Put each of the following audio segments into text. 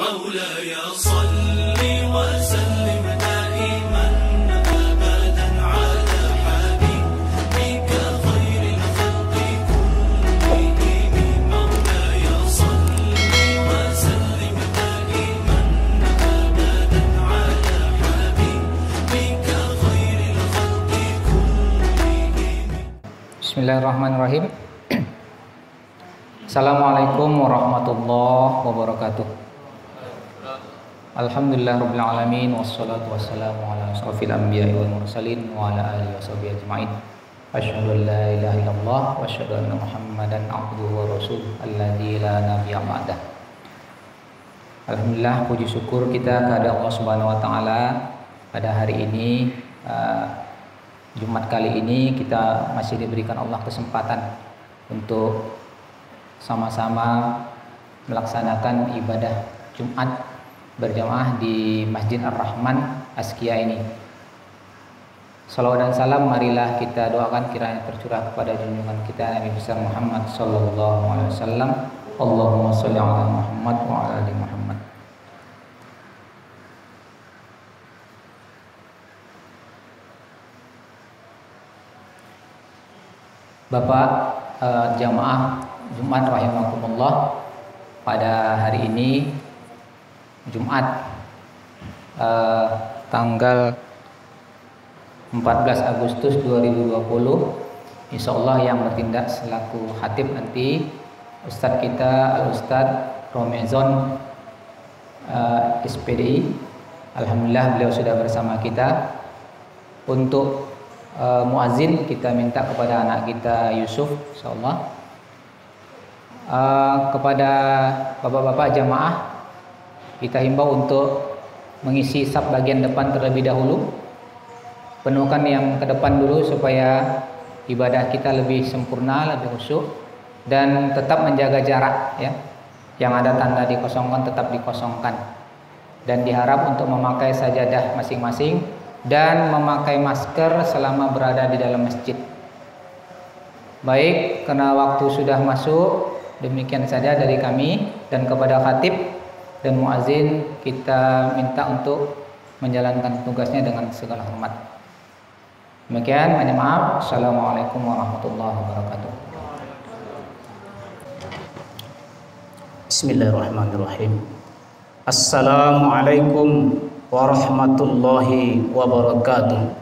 مولاي صل وسلم دائما أبدا على حبيبك خير الخلق كلهم مولاي صل وسلم دائما أبدا على حبيبك خير الخلق كلهم. Bismillahirrahmanirrahim. Assalamualaikum warahmatullahi wabarakatuh. Alhamdulillahirabbil alamin wassalatu wassalamu ala asrofil anbiya'i wal mursalin wa ala alihi washabihi ajmain. Asyhadu an la ilaha illallah wa asyhadu anna Muhammadan abduhu wa rasuluh alladzi la nabiyya ba'dah. Alhamdulillah, puji syukur kita kepada Allah Subhanahu wa taala pada hari ini, Jumat kali ini kita masih diberikan Allah kesempatan untuk sama-sama melaksanakan ibadah Jumat berjamaah di Masjid Ar-Rahman Askia ini. Salawat dan salam marilah kita doakan kiranya tercurah kepada junjungan kita Nabi besar Muhammad sallallahu alaihi wasallam. Allahumma shalli ala Muhammad wa ala ali Muhammad. Bapak jamaah Jumat rahimakumullah, pada hari ini Jumat tanggal 14 Agustus 2020, insya Allah yang bertindak selaku khatib nanti Ustadz kita Al-Ustadz Romezon SPDI. Alhamdulillah beliau sudah bersama kita. Untuk muazin kita minta kepada anak kita Yusuf, insyaallah. Kepada bapak-bapak jamaah kita himbau untuk mengisi saf bagian depan terlebih dahulu. Penuhkan yang ke depan dulu supaya ibadah kita lebih sempurna, lebih khusyuk, dan tetap menjaga jarak ya. Yang ada tanda dikosongkan tetap dikosongkan. Dan diharap untuk memakai sajadah masing-masing dan memakai masker selama berada di dalam masjid. Baik, karena waktu sudah masuk, demikian saja dari kami, dan kepada khatib dan muazin kita minta untuk menjalankan tugasnya dengan segala hormat. Demikian, mohon maaf. Assalamualaikum warahmatullahi wabarakatuh. Bismillahirrahmanirrahim. Assalamualaikum warahmatullahi wabarakatuh.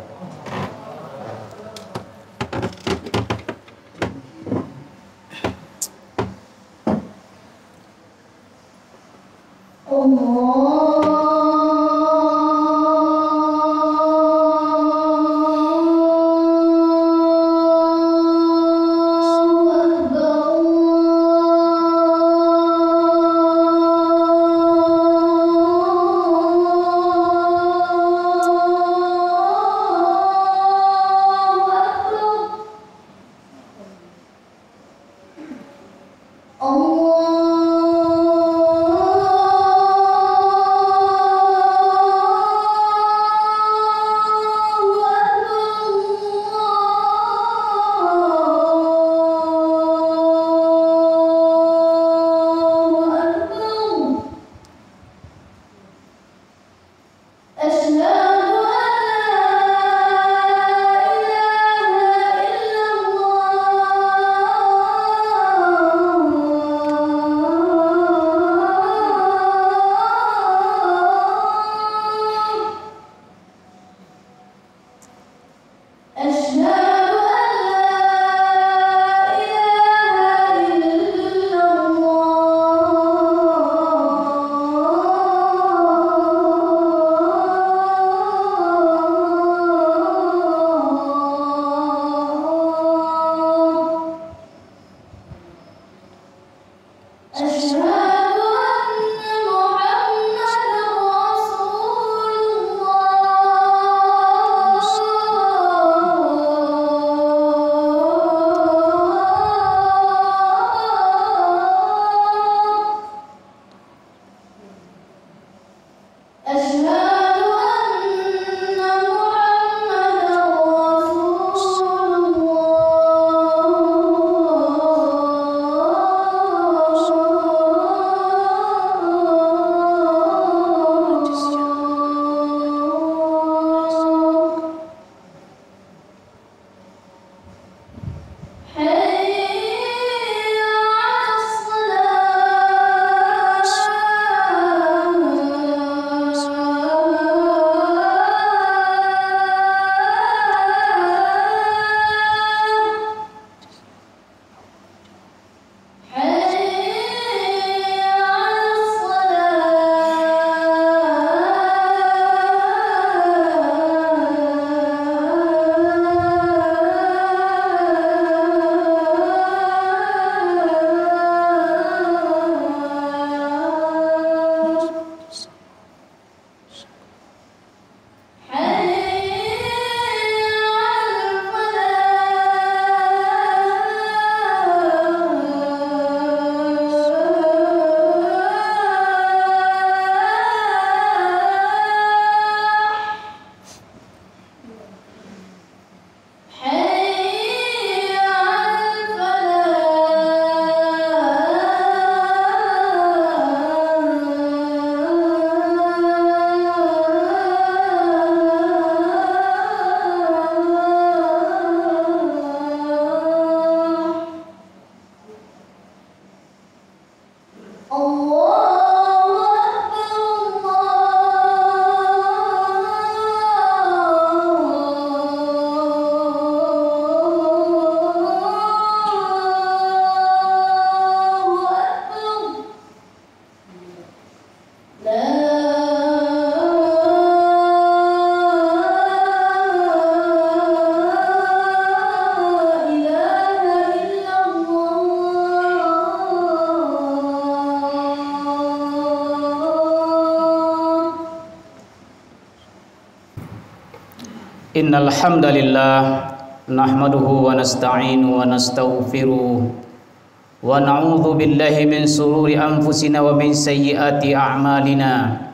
Innal hamdalillah nahmaduhu wa nasta'inuhu wa nastaghfiruh wa na'udzu billahi min shururi anfusina wa min sayyiati a'malina.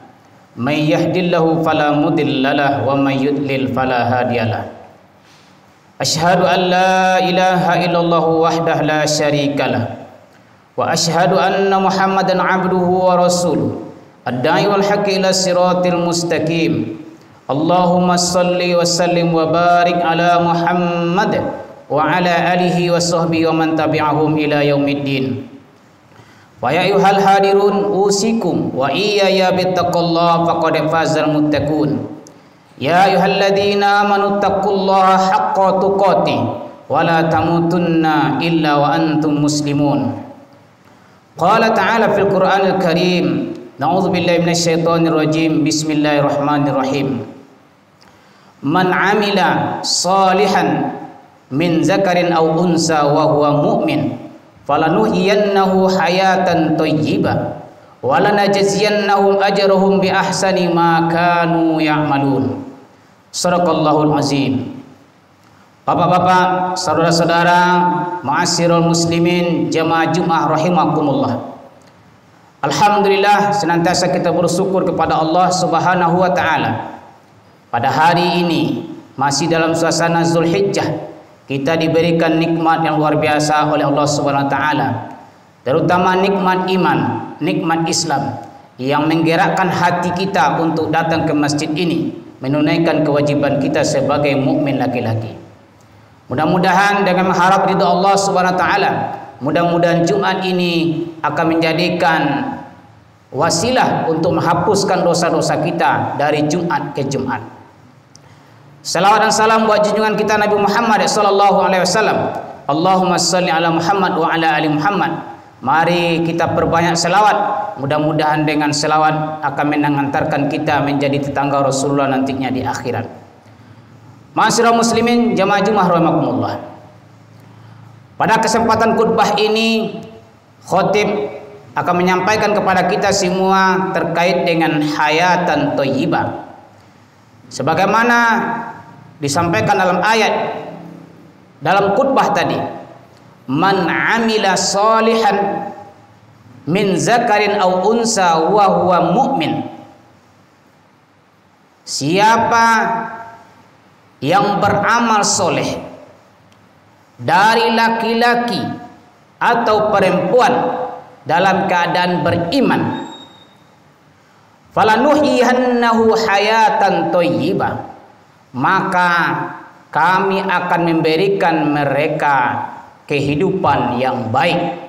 May yahdihillahu fala mudhillalah wa may yudlil fala hadiyalah. Asyhadu an la ilaha illallah wahdahu la syarikalah wa asyhadu anna Muhammadan abduhu wa rasuluh ad-da'i wal haqqi ila siratil mustaqim. Allahumma salli wa sallim wa barik ala Muhammad wa ala alihi wa sahbihi wa man tabi'ahum ila yaumiddin. Wa ya ayyuhal hadirun usikum wa iyaya bittaqullah faqad fazal muttaqun. Ya ayyuhalladzina amanu taqullaha haqqa tuqatih wa la tamutunna illa wa antum muslimun. Qala ta'ala fil Qur'anil Karim, na'udzu billahi minasyaitonir rajim. Bismillahirrahmanirrahim. Man 'amila salihan min zakarin aw unsa wa huwa mu'min falanuhyiyannahu hayatan thayyibah wa lanajziyannahum ajrahum bi ahsani ma kanu ya'malun. Shadaqallahul azim. Bapak-bapak, saudara-saudara, ma'asyiral muslimin, jamaah Jumat rahimakumullah. Alhamdulillah, senantiasa kita bersyukur kepada Allah Subhanahu wa taala. Pada hari ini masih dalam suasana Zulhijjah, kita diberikan nikmat yang luar biasa oleh Allah Subhanahu wa taala, terutama nikmat iman, nikmat Islam yang menggerakkan hati kita untuk datang ke masjid ini menunaikan kewajiban kita sebagai mukmin laki-laki. Mudah-mudahan dengan mengharap ridha Allah Subhanahu wa taala, mudah-mudahan Jumat ini akan menjadikan wasilah untuk menghapuskan dosa-dosa kita dari Jumat ke Jumat. Salawat dan salam buat junjungan kita Nabi Muhammad sallallahu alaihi wasallam. Allahumma shalli ala Muhammad wa ala ali Muhammad. Mari kita perbanyak selawat. Mudah-mudahan dengan selawat akan mengantarkan kita menjadi tetangga Rasulullah nantinya di akhirat. Ma'asyiral muslimin, jamaah Jumat rahimakumullah. Pada kesempatan khutbah ini, khatib akan menyampaikan kepada kita semua terkait dengan hayatan thayyibah. Sebagaimana disampaikan dalam ayat dalam khutbah tadi, man 'amila salihan min zakarin aw unsa wa huwa mu'min. Siapa yang beramal soleh dari laki-laki atau perempuan dalam keadaan beriman, falanuhyihannahu hayatan thayyibah, maka kami akan memberikan mereka kehidupan yang baik.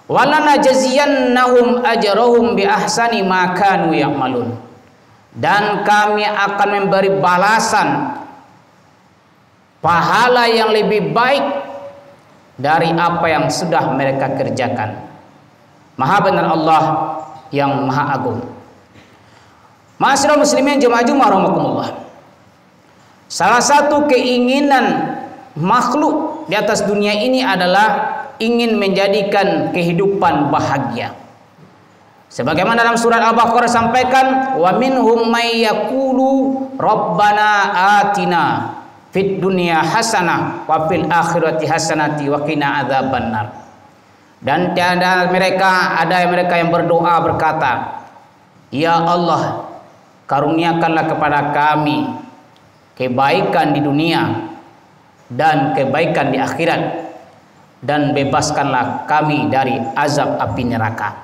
Walanajziyannahum ajrahum bi ahsani ma kanu ya'malun, dan kami akan memberi balasan pahala yang lebih baik dari apa yang sudah mereka kerjakan. Maha benar Allah yang Maha Agung. Ma'asyiral muslimin, jemaah Jumat rahimakumullah. Salah satu keinginan makhluk di atas dunia ini adalah ingin menjadikan kehidupan bahagia. Sebagaimana dalam surat Al-Baqarah sampaikan, wa minhum may yaqulu rabbana atina fid dunya hasanah wa fil akhirati hasanati wa qina adzabannar. Dan ada mereka yang berdoa berkata, ya Allah, karuniakanlah kepada kami kebaikan di dunia dan kebaikan di akhirat, dan bebaskanlah kami dari azab api neraka.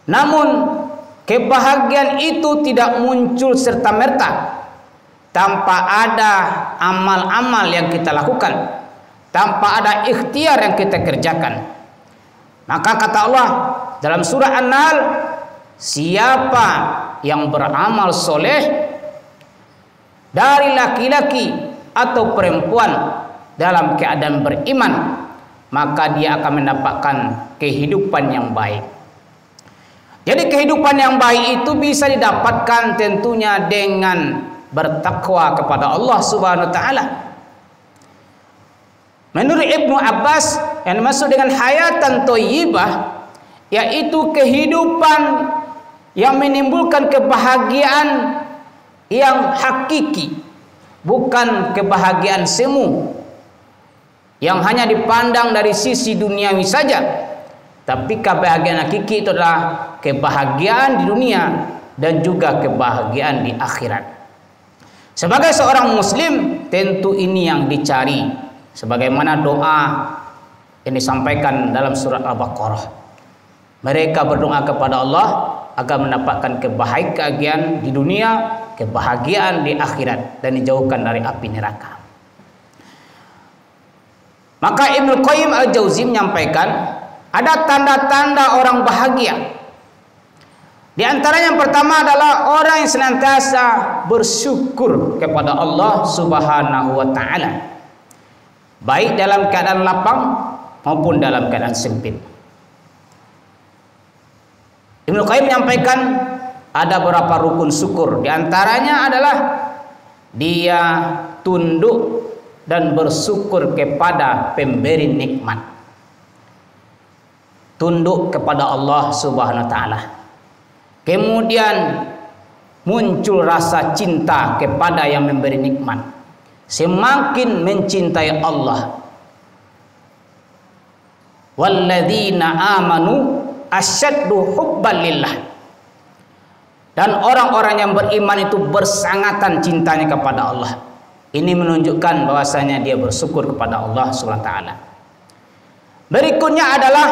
Namun kebahagiaan itu tidak muncul serta-merta tanpa ada amal-amal yang kita lakukan, tanpa ada ikhtiar yang kita kerjakan. Maka kata Allah dalam surah An-Nahl, siapa yang beramal soleh dari laki-laki atau perempuan dalam keadaan beriman, maka dia akan mendapatkan kehidupan yang baik. Jadi kehidupan yang baik itu bisa didapatkan tentunya dengan bertakwa kepada Allah Subhanahu wa taala. Menurut Ibnu Abbas, yang dimaksud dengan hayatan thayyibah yaitu kehidupan yang menimbulkan kebahagiaan yang hakiki, bukan kebahagiaan semu yang hanya dipandang dari sisi duniawi saja, tapi kebahagiaan hakiki itu adalah kebahagiaan di dunia dan juga kebahagiaan di akhirat. Sebagai seorang muslim, tentu ini yang dicari, sebagaimana doa yang disampaikan dalam surat Al-Baqarah. Mereka berdoa kepada Allah agar mendapatkan kebahagiaan di dunia, kebahagiaan di akhirat, dan dijauhkan dari api neraka. Maka Ibnu Qayyim Al-Jauzi menyampaikan ada tanda-tanda orang bahagia. Di antaranya yang pertama adalah orang yang senantiasa bersyukur kepada Allah Subhanahu wa taala, baik dalam keadaan lapang maupun dalam keadaan sempit. Ibnu Qayyim menyampaikan ada beberapa rukun syukur. Di antaranya adalah dia tunduk dan bersyukur kepada pemberi nikmat. Tunduk kepada Allah Subhanahu wa taala. Kemudian muncul rasa cinta kepada yang memberi nikmat. Semakin mencintai Allah. Walladzina amanu asyaddu hubban lillah. Dan orang-orang yang beriman itu bersangatan cintanya kepada Allah. Ini menunjukkan bahwasanya dia bersyukur kepada Allah Subhanahu wa taala. Berikutnya adalah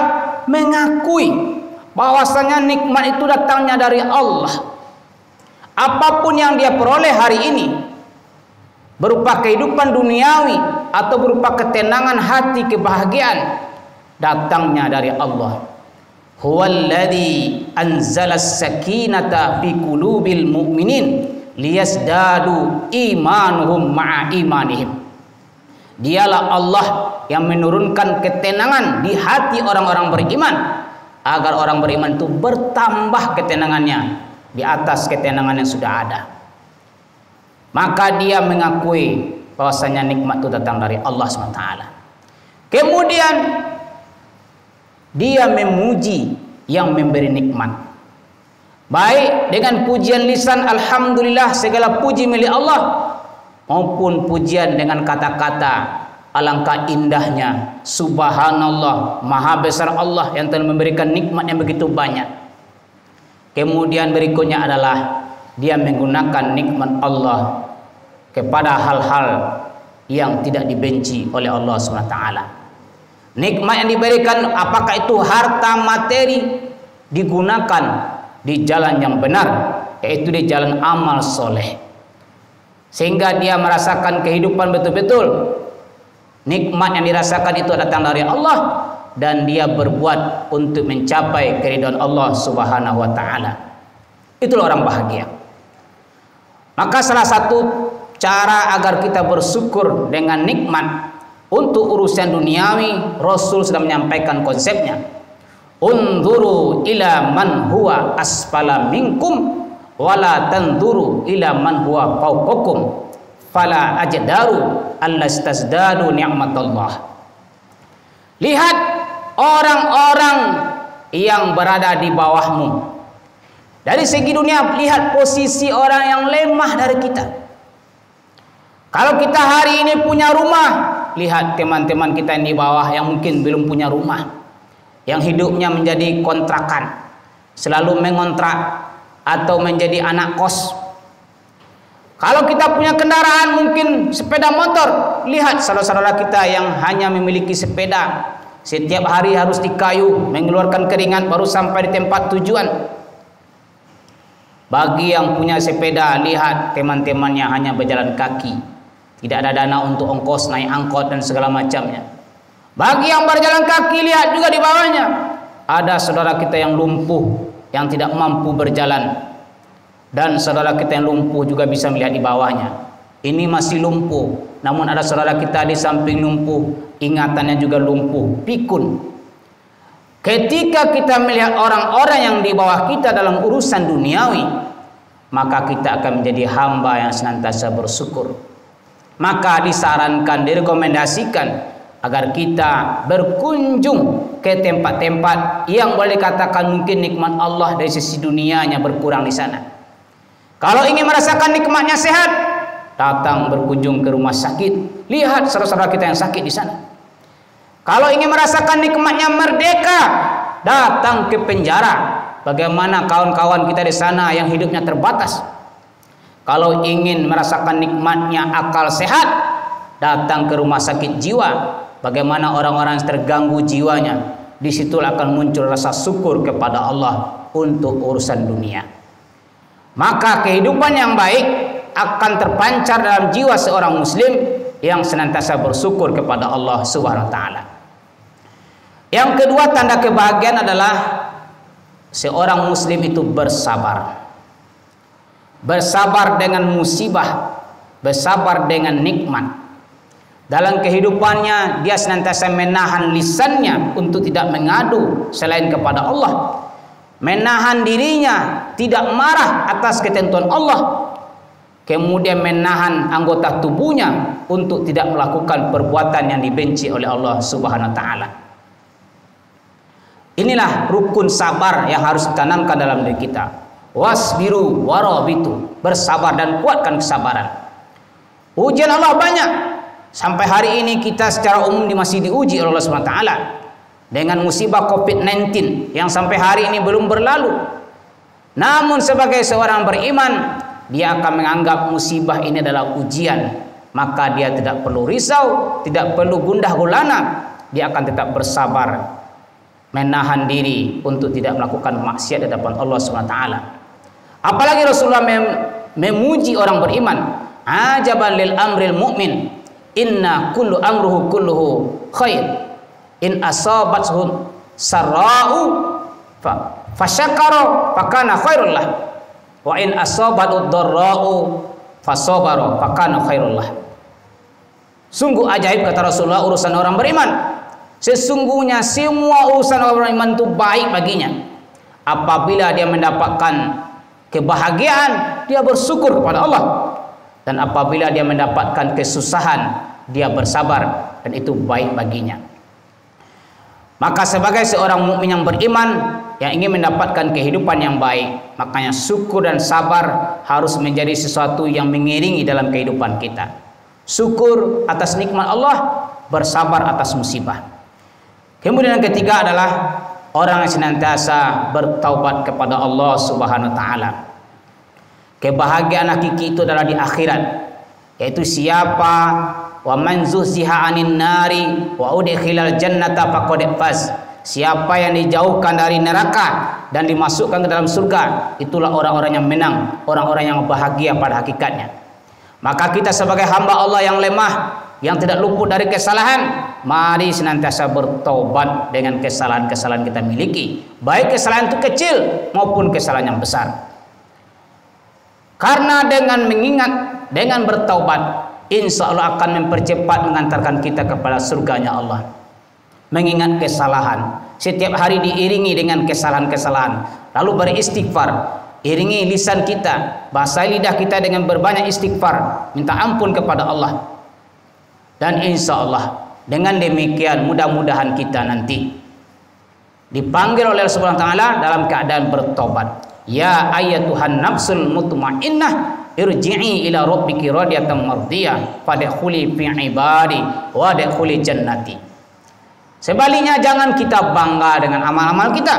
mengakui bahwasanya nikmat itu datangnya dari Allah. Apapun yang dia peroleh hari ini, berupa kehidupan duniawi atau berupa ketenangan hati, kebahagiaan, datangnya dari Allah. Huwallazi anzalas sakinata fi qulubil mu'minin liyasdadu imanuhum ma'a imanihim. Dialah Allah yang menurunkan ketenangan di hati orang-orang beriman, agar orang beriman itu bertambah ketenangannya di atas ketenangan yang sudah ada. Maka dia mengakui bahwasanya nikmat itu datang dari Allah SWT. Kemudian dia memuji yang memberi nikmat, baik dengan pujian lisan alhamdulillah segala puji milik Allah, maupun pujian dengan kata-kata alangkah indahnya subhanallah, maha besar Allah yang telah memberikan nikmat yang begitu banyak. Kemudian berikutnya adalah dia menggunakan nikmat Allah kepada hal-hal yang tidak dibenci oleh Allah SWT. Nikmat yang diberikan, apakah itu harta materi, digunakan di jalan yang benar, yaitu di jalan amal soleh, sehingga dia merasakan kehidupan betul-betul. Nikmat yang dirasakan itu datang dari Allah, dan dia berbuat untuk mencapai keridhaan Allah Subhanahu wa taala. Itulah orang bahagia. Maka salah satu cara agar kita bersyukur dengan nikmat untuk urusan duniawi, Rasul sudah menyampaikan konsepnya. Unzuru ila man huwa asfala minkum wala tanzuru ila man huwa fawqakum fala ajdaru allastazdadu ni'matallah. Lihat orang-orang yang berada di bawahmu. Dari segi dunia, lihat posisi orang yang lemah dari kita. Kalau kita hari ini punya rumah, lihat teman-teman kita yang di bawah yang mungkin belum punya rumah, yang hidupnya menjadi kontrakan, selalu mengontrak atau menjadi anak kos. Kalau kita punya kendaraan, mungkin sepeda motor, lihat saudara-saudara kita yang hanya memiliki sepeda, setiap hari harus dikayu, mengeluarkan keringat baru sampai di tempat tujuan. Bagi yang punya sepeda, lihat teman-temannya hanya berjalan kaki, tidak ada dana untuk ongkos naik angkot dan segala macamnya. Bagi yang berjalan kaki, lihat juga di bawahnya ada saudara kita yang lumpuh, yang tidak mampu berjalan, dan saudara kita yang lumpuh juga bisa melihat di bawahnya. Ini masih lumpuh, namun ada saudara kita di samping lumpuh, ingatannya juga lumpuh, pikun. Ketika kita melihat orang-orang yang di bawah kita dalam urusan duniawi, maka kita akan menjadi hamba yang senantiasa bersyukur. Maka disarankan, direkomendasikan agar kita berkunjung ke tempat-tempat yang boleh dikatakan mungkin nikmat Allah dari sisi dunianya berkurang di sana. Kalau ingin merasakan nikmatnya sehat, datang berkunjung ke rumah sakit. Lihat saudara-saudara kita yang sakit di sana. Kalau ingin merasakan nikmatnya merdeka, datang ke penjara. Bagaimana kawan-kawan kita di sana yang hidupnya terbatas. Kalau ingin merasakan nikmatnya akal sehat, datang ke rumah sakit jiwa. Bagaimana orang-orang yang terganggu jiwanya. Disitulah akan muncul rasa syukur kepada Allah untuk urusan dunia. Maka kehidupan yang baik akan terpancar dalam jiwa seorang muslim yang senantiasa bersyukur kepada Allah Subhanahu wa taala. Yang kedua, tanda kebahagiaan adalah seorang muslim itu bersabar. Bersabar dengan musibah, bersabar dengan nikmat. Dalam kehidupannya dia senantiasa menahan lisannya untuk tidak mengadu selain kepada Allah. Menahan dirinya tidak marah atas ketentuan Allah, kemudian menahan anggota tubuhnya untuk tidak melakukan perbuatan yang dibenci oleh Allah Subhanahu wa taala. Inilah rukun sabar yang harus ditanamkan dalam diri kita. Wasbiru warabitu, bersabar dan kuatkan kesabaran. Ujian Allah banyak. Sampai hari ini kita secara umum masih diuji oleh Allah Subhanahu wa taala dengan musibah COVID-19 yang sampai hari ini belum berlalu. Namun sebagai seorang beriman, dia akan menganggap musibah ini adalah ujian. Maka dia tidak perlu risau, tidak perlu gundah gulana. Dia akan tetap bersabar, menahan diri untuk tidak melakukan maksiat di hadapan Allah Subhanahu wa taala. Apalagi Rasulullah memuji orang beriman. Ajaban lil amril mu'min, inna kullu amruhu kulluhu khair. In asabathu sarra'u fasyakara fakana khairul lah, wa in asabathu dharra'u fasabara fakana khairul lah. Sungguh ajaib, kata Rasulullah, urusan orang beriman. Sesungguhnya semua urusan orang beriman itu baik baginya. Apabila dia mendapatkan kebahagiaan, dia bersyukur kepada Allah. Dan apabila dia mendapatkan kesusahan, dia bersabar, dan itu baik baginya. Maka sebagai seorang mukmin yang beriman yang ingin mendapatkan kehidupan yang baik, makanya syukur dan sabar harus menjadi sesuatu yang mengiringi dalam kehidupan kita. Syukur atas nikmat Allah, bersabar atas musibah. Kemudian yang ketiga adalah orang yang senantiasa bertaubat kepada Allah Subhanahu wa taala. Kebahagiaan hakiki itu adalah di akhirat, yaitu siapa wa man zuhziha 'anil nari wa udkhilal jannata faqad faz. Siapa yang dijauhkan dari neraka dan dimasukkan ke dalam surga, itulah orang-orang yang menang, orang-orang yang bahagia pada hakikatnya. Maka kita sebagai hamba Allah yang lemah, yang tidak luput dari kesalahan, mari senantiasa bertobat dengan kesalahan-kesalahan kita miliki, baik kesalahan itu kecil maupun kesalahan yang besar. Karena dengan mengingat, dengan bertaubat, insya Allah akan mempercepat mengantarkan kita kepada surganya Allah. Mengingat kesalahan, setiap hari diiringi dengan kesalahan-kesalahan, lalu beristighfar, iringi lisan kita, basahi lidah kita dengan berbanyak istighfar, minta ampun kepada Allah. Dan insya Allah dengan demikian mudah-mudahan kita nanti dipanggil oleh Allah Subhanahu wa taala dalam keadaan bertobat. Ya ayyatuhan nafsul mutmainnah, irji'i ila rabbiki radiyatan mardiyah fadkhuli fi ibadi wa dkhuli jannati. Sebaliknya jangan kita bangga dengan amal-amal kita.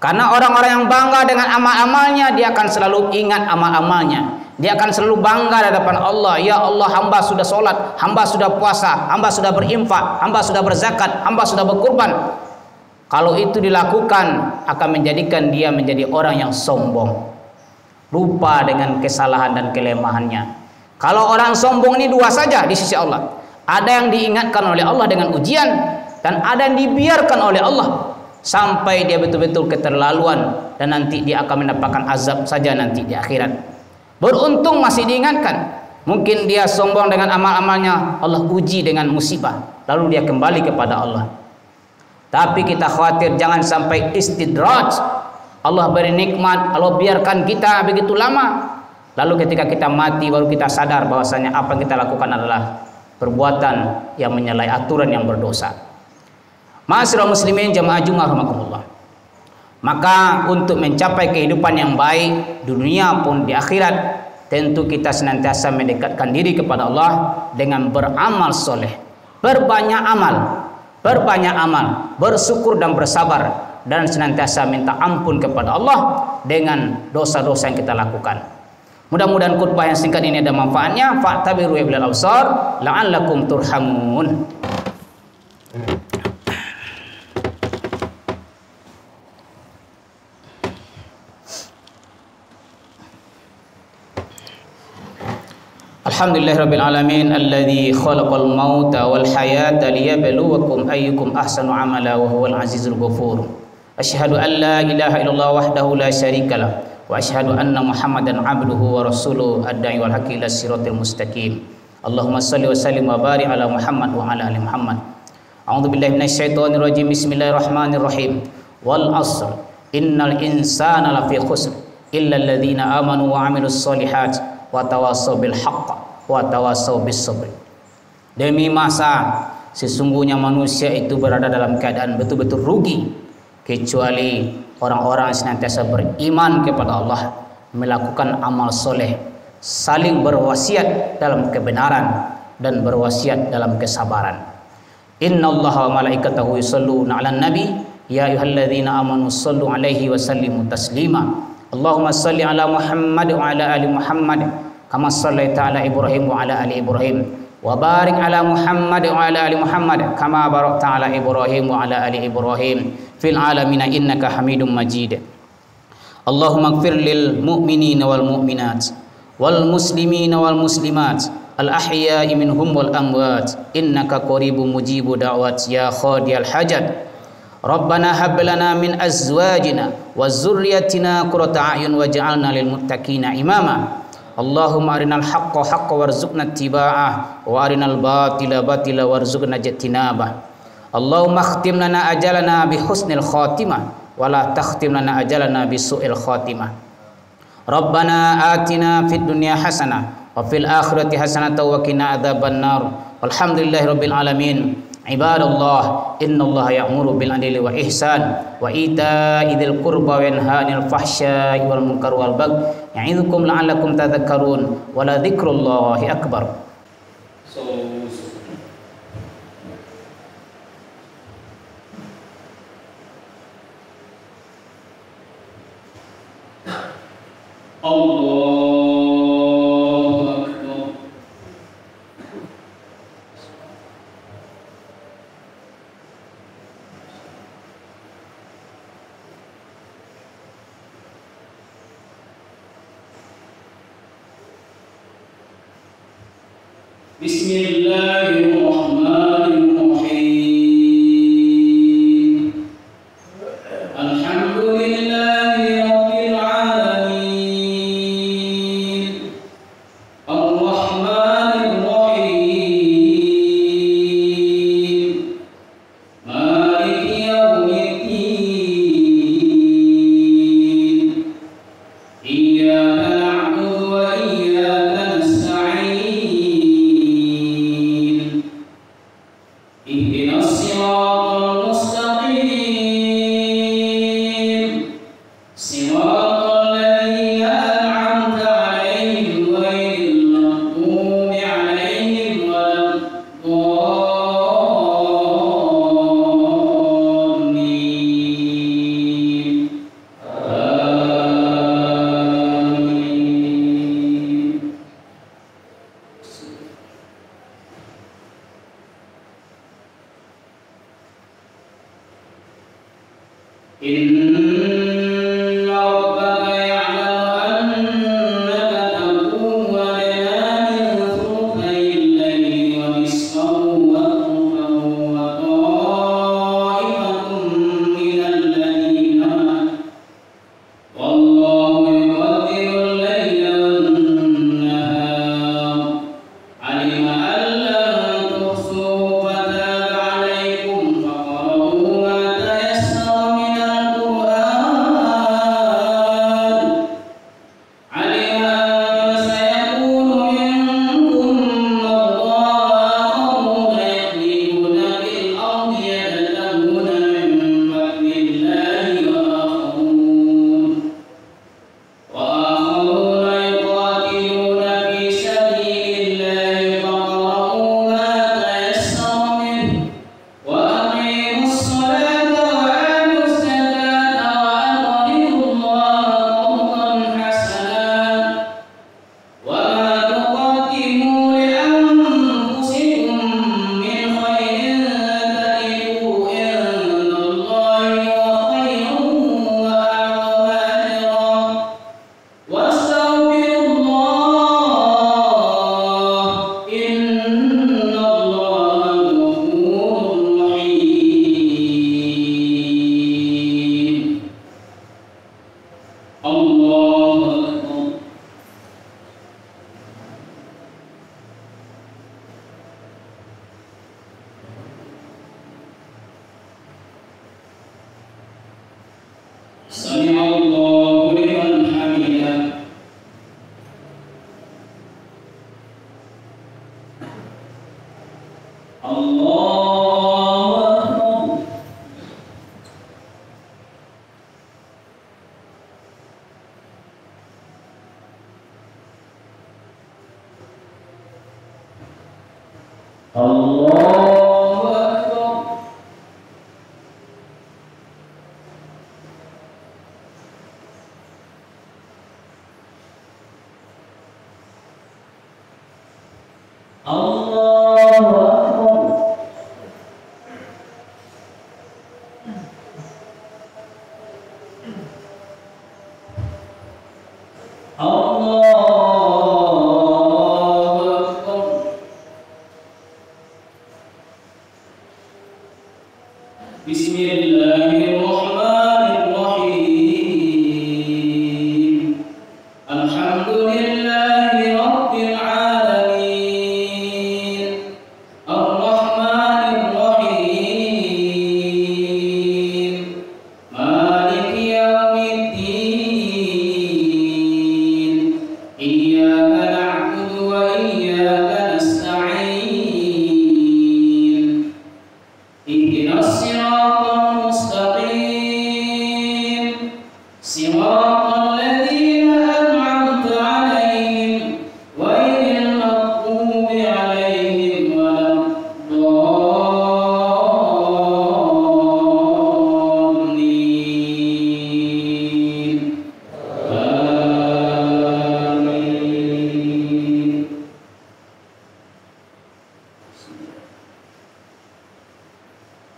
Karena orang-orang yang bangga dengan amal-amalnya, dia akan selalu ingat amal-amalnya. Dia akan selalu bangga di hadapan Allah. Ya Allah, hamba sudah sholat, hamba sudah puasa, hamba sudah berinfak, hamba sudah berzakat, hamba sudah berkurban. Kalau itu dilakukan, akan menjadikan dia menjadi orang yang sombong, lupa dengan kesalahan dan kelemahannya. Kalau orang sombong ini dua saja di sisi Allah. Ada yang diingatkan oleh Allah dengan ujian, dan ada yang dibiarkan oleh Allah sampai dia betul-betul keterlaluan, dan nanti dia akan mendapatkan azab saja nanti di akhirat. Beruntung masih diingatkan. Mungkin dia sombong dengan amal-amalnya, Allah uji dengan musibah, lalu dia kembali kepada Allah. Tapi kita khawatir jangan sampai istidraj. Allah beri nikmat, Allah biarkan kita begitu lama, lalu ketika kita mati baru kita sadar bahwasanya apa yang kita lakukan adalah perbuatan yang menyalahi aturan, yang berdosa. Ma'asyiral muslimin jamaah Jumat rahimakumullah. Maka untuk mencapai kehidupan yang baik di dunia pun di akhirat, tentu kita senantiasa mendekatkan diri kepada Allah dengan beramal soleh, berbanyak amal, bersyukur dan bersabar, dan senantiasa minta ampun kepada Allah dengan dosa-dosa yang kita lakukan. Mudah-mudahan khutbah yang singkat ini ada manfaatnya. Fa'tabiru ya ulil absar la'allakum turhamun. Alhamdulillahirabbil alamin alladzi khalaqal mauta wal hayata liyabluwakum ayyukum ahsanu amala wa huwal azizul ghafur. Asyhadu an la ilaha illallah wahdahu la syarikalah wa asyhadu anna Muhammadan abduhu wa rasuluhu ad-da'i wal haqqi ila siratal mustaqim. Allahumma shalli wa sallim wa barik ala Muhammad wa ala ali Muhammad. A'udzu billahi minasyaitonir rajim. Bismillahirrahmanirrahim. Wal 'asr innal insana lafi khusr illa alladhina amanu wa 'amilus sholihat wa tawassaw bil haqq wa tawassaw bis sabr. Demi masa, sesungguhnya manusia itu berada dalam keadaan betul-betul rugi, kecuali orang-orang yang senantiasa beriman kepada Allah, melakukan amal soleh, saling berwasiat dalam kebenaran dan berwasiat dalam kesabaran. Innallaha wa malaikatahu yusholluna 'alan nabi ya ayyuhalladzina amanu shallu 'alaihi wa sallimu taslima. Allahumma shalli ala Muhammad wa ala ali Muhammad kama shallaita ala Ibrahim wa ala ali Ibrahim wa barik ala Muhammad wa ala ali Muhammad kama barakta ala Ibrahim wa ala ali Ibrahim fil alamin innaka Hamidum Majid. Allahumma ighfir lil mu'minina wal mu'minat wal muslimina wal muslimat al ahya'i minhum wal amwat innaka qaribun mujibud da'wat ya qadiyal hajat. Rabbana hab lana min azwajina wa dzurriyyatina qurrata a'yun waj'alna lil muttaqina imama. Allahumma arinal haqqa haqqan warzuqna ittiba'ah wa arinal batila batila warzuqna ijtinabah. Allahumma khtim lana ajalana bi husnil khatimah wa la takhtim lana ajalana bi su'il khatimah. Rabbana atina fid dunya hasanah wa fil akhirati hasanah wa qina adzabannar. Walhamdulillahirabbil alamin. Ibadallah, innallaha ya'muru bil 'adli wa ihsan wa ita'i dzil qurba wa yanha 'anil fahsya'i wal munkari wal baghi ya'idzukum la'allakum tadhakkarun wa la dzikrullahi akbar. Allah Bismillahirrahmanirrahim. Alhamdulillahirabbil alamin. Ar-Rahmanir Rahim. Maliki yaumiddin. Iyyaka na'budu wa iyyaka nasta'in. Allahu Akbar. Sami'allahu liman hamidah. Allahu Akbar. Allahu Akbar. Allahu Akbar. Allahu Akbar. Bismillahirrahmanirrahim. Alhamdulillahi rabbil alamin. Ar-Rahmanir Rahim. Maliki yaumiddin. Iyyaka na'budu wa iyyaka nasta'in. Ihdinas siratal mustaqim. Siratal ladzina an'amta 'alaihim ghairil maghdubi 'alaihim waladdallin. Amin.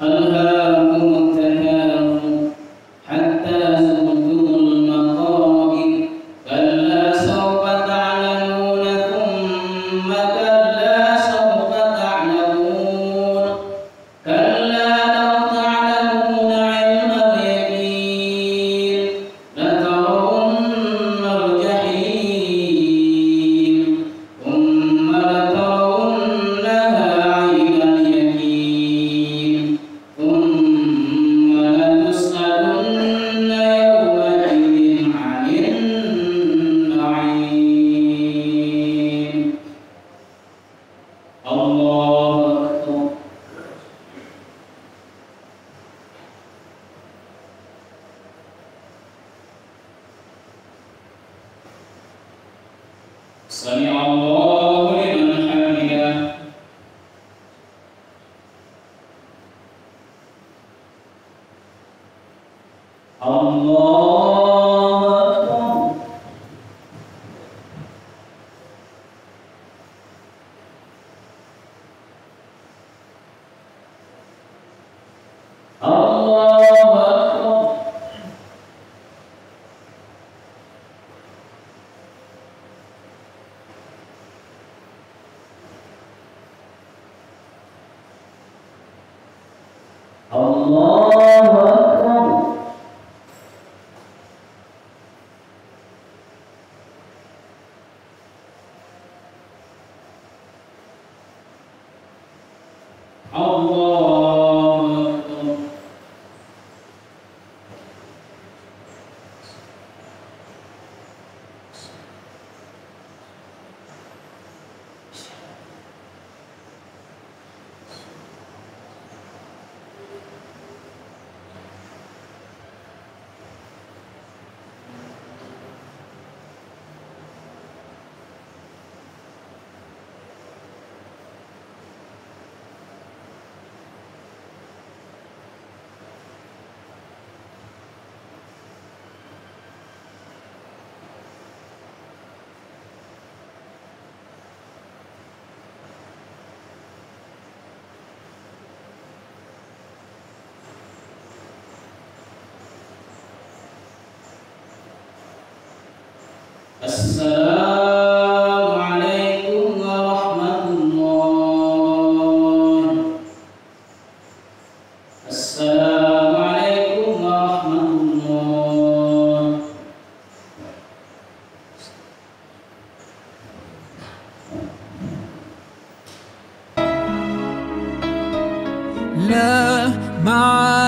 Alhaakumut takatsur hatta zurtumul maqabir. Kalla sawfa ta'lamuna thumma kalla sawfa ta'lamun. Kalla law ta'lamuna 'ilmal yaqin latarawunnal jahim thumma latarawunnaha 'aynal yaqin thumma latus'alunna yawma'idhin 'anil na'im. Allahu Akbar. Sami'allahu liman hamidah. Allahu Akbar. Allahu Akbar. Allahu Akbar. Allahu Akbar. Assalamualaikum warahmatullahi. Assalamualaikum warahmatullahi.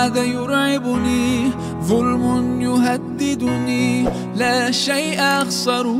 عاد يرعبني، ظلم يهددني لا شيء أخسره.